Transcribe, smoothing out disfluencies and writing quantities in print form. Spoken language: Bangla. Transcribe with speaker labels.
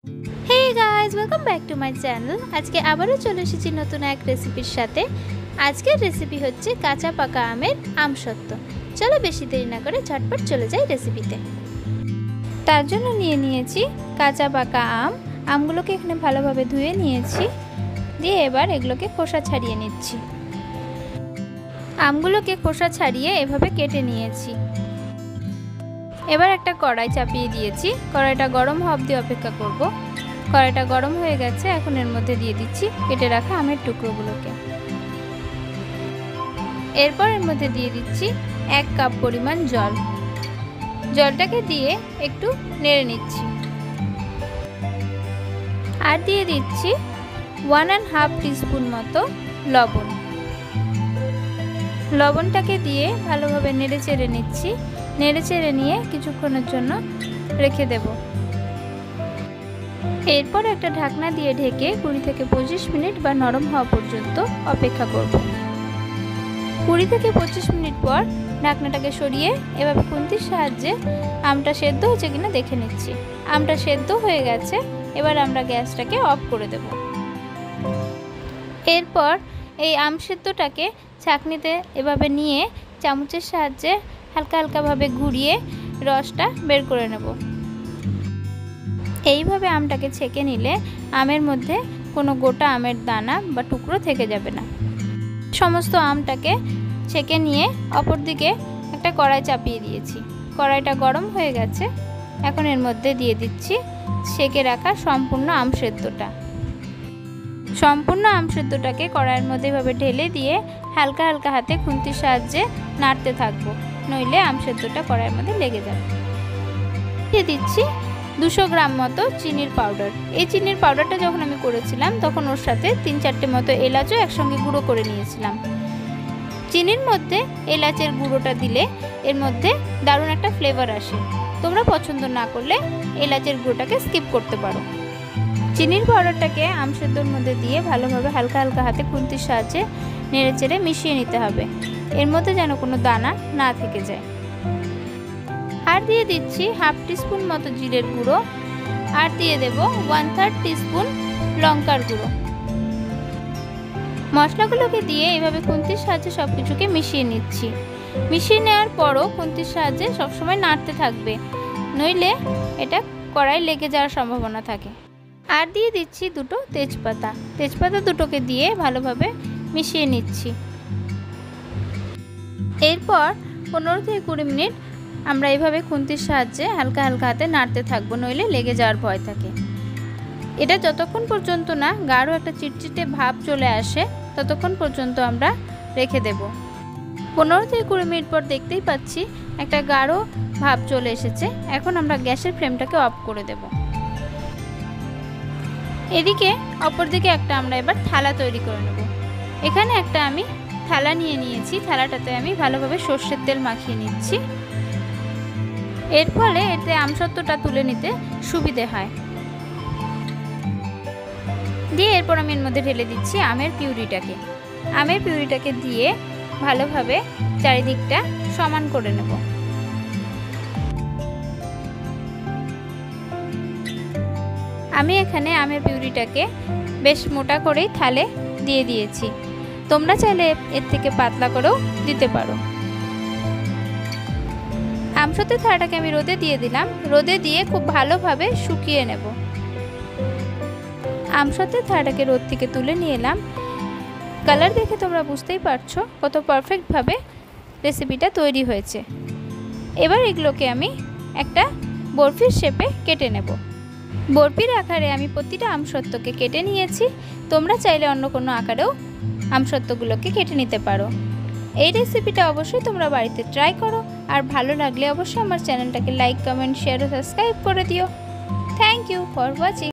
Speaker 1: Hey guys, welcome back to my channel. आज के आबारो चले एसेছি নতুন এক রেসিপির সাথে। আজকের রেসিপি হচ্ছে কাঁচা পাকা আমের আমসত্ত্ব। চলো বেশি দেরি না করে ঝটপট চলে যাই রেসিপিতে। তার জন্য নিয়ে নিয়েছি কাঁচা পাকা আম। আমগুলোকে এখানে ভালোভাবে ধুয়ে নিয়েছি, দিয়ে এবার এগুলোকে খোসা ছাড়িয়ে নিচ্ছি। আমগুলোকে খোসা ছাড়িয়ে এভাবে কেটে নিয়েছি। এবার একটা কড়াই চাপিয়ে দিয়েছি, কড়াইটা গরম হওয়া অবধি অপেক্ষা করব। কড়াইটা গরম হয়ে গেছে, এখন এর মধ্যে দিয়ে দিচ্ছি কেটে রাখা আমের টুকরোগুলোকে। এরপর এর মধ্যে দিয়ে দিচ্ছি 1 কাপ পরিমাণ জল। জলটাকে দিয়ে একটু নেড়ে নিচ্ছি। আর দিয়ে দিচ্ছি 1.5 টিস্পুন মতো লবণ। লবণটাকে দিয়ে ভালোভাবে নেড়ে চেড়ে নিচ্ছি। নেড়ে চেড়ে নিয়ে কিছুক্ষণের জন্য রেখে দেব। এরপর একটা ঢাকনা দিয়ে ঢেকে 20 থেকে 25 মিনিট বা নরম হওয়া পর্যন্ত অপেক্ষা করব। 20 থেকে 25 মিনিট পর ঢাকনাটাকে সরিয়ে এভাবে খুন্তির সাহায্যে আমটা সেদ্ধ হয়েছে কিনা দেখে নিচ্ছি। আমটা সেদ্ধ হয়ে গেছে, এবার আমরা গ্যাসটাকে অফ করে দেব। এরপর এই আম সেদ্ধটাকে ছাঁকনিতে এভাবে নিয়ে চামচের সাহায্যে হালকা হালকাভাবে ঘুরিয়ে রসটা বের করে নেব। এইভাবে আমটাকে ছেঁকে নিলে আমের মধ্যে কোনো গোটা আমের দানা বা টুকরো থেকে যাবে না। সমস্ত আমটাকে ছেঁকে নিয়ে অপর দিকে একটা কড়াই চাপিয়ে দিয়েছি। কড়াইটা গরম হয়ে গেছে, এখন এর মধ্যে দিয়ে দিচ্ছি ছেঁকে রাখা সম্পূর্ণ আম সেদ্ধটা। সম্পূর্ণ আম সেদ্ধটাকে কড়াইয়ের মধ্যে এভাবে ঢেলে দিয়ে হালকা হালকা হাতে খুন্তির সাহায্যে নাড়তে থাকবো, নইলে আম সেদ্ধটা কড়াইয়ের মধ্যে লেগে যাবে। দিয়ে দিচ্ছি 200 গ্রাম মতো চিনির পাউডার। এই চিনির পাউডারটা যখন আমি করেছিলাম তখন ওর সাথে 3-4টে মতো এলাচও একসঙ্গে গুঁড়ো করে নিয়েছিলাম। চিনির মধ্যে এলাচের গুঁড়োটা দিলে এর মধ্যে দারুণ একটা ফ্লেভার আসে। তোমরা পছন্দ না করলে এলাচের গুঁড়োটাকে স্কিপ করতে পারো। চিনির পাউডারটাকে আম সেদ্ধর মধ্যে দিয়ে ভালোভাবে হালকা হালকা হাতে খুন্তির সাহায্যে নেড়ে চেড়ে মিশিয়ে নিতে হবে, এর মধ্যে যেন কোনো দানা না থেকে যায়। আর দিয়ে দিচ্ছি 1/2 টিস্পুন মতো জিরের গুঁড়ো, আর দিয়ে দেব 1/3 টিস্পুন লঙ্কার গুঁড়ো। মশলাগুলোকে দিয়ে এভাবে খুন্তির সাহায্যে সব কিছুকে মিশিয়ে নিচ্ছি। মিশিয়ে নেওয়ার পরও খুন্তির সাহায্যে সবসময় নাড়তে থাকবে, নইলে এটা কড়াই লেগে যাওয়ার সম্ভাবনা থাকে। আর দিয়ে দিচ্ছি 2টো তেজপাতা। তেজপাতা দুটোকে দিয়ে ভালোভাবে মিশিয়ে নিচ্ছি। এরপর 15 থেকে 20 মিনিট আমরা এইভাবে খুন্তির সাহায্যে হালকা হালকা হাতে নাড়তে থাকবো, নইলে লেগে যাওয়ার ভয় থাকে। এটা যতক্ষণ পর্যন্ত না গাঢ় একটা চিটচিটে ভাব চলে আসে ততক্ষণ পর্যন্ত আমরা রেখে দেব। 15 থেকে 20 মিনিট পর দেখতেই পাচ্ছি একটা গাঢ় ভাব চলে এসেছে। এখন আমরা গ্যাসের ফ্লেমটাকে অফ করে দেব। এদিকে অপর দিকে একটা আমরা এবার থালা তৈরি করে নেব। এখানে একটা আমি থালা নিয়ে নিয়েছি, থালাটাতে আমি ভালোভাবে সর্ষের তেল মাখিয়ে নিচ্ছি। এর ফলে এতে আমসত্ত্বটা তুলে নিতে সুবিধে হয়। দিয়ে এরপর আমি এর মধ্যে ঢেলে দিচ্ছি আমের পিউরিটাকে। আমের পিউরিটাকে দিয়ে ভালোভাবে চারিদিকটা সমান করে নেব। আমি এখানে আমের পিউরিটাকে বেশ মোটা করেই থালে দিয়ে দিয়েছি। তোমরা চাইলে এর থেকে পাতলা করেও দিতে পারো। আমসত্ত্বের থালাটাকে আমি রোদে দিয়ে দিলাম। রোদে দিয়ে খুব ভালোভাবে শুকিয়ে নেব। আমসত্ত্বের থালাটাকে রোদ থেকে তুলে নিয়ে এলাম। কালার দেখে তোমরা বুঝতেই পারছো কত পারফেক্টভাবে রেসিপিটা তৈরি হয়েছে। এবার এগুলোকে আমি একটা বরফির শেপে কেটে নেব। বরফির আকারে আমি প্রতিটা আমসত্ত্বকে কেটে নিয়েছি। তোমরা চাইলে অন্য কোনো আকারেও আমসত্ত্বগুলোকে কেটে নিতে পারো। এই রেসিপিটা অবশ্যই তোমরা বাড়িতে ট্রাই করো, আর ভালো লাগলে অবশ্যই আমার চ্যানেলটাকে লাইক, কমেন্ট, শেয়ার ও সাবস্ক্রাইব করে দিও। Thank you for watching.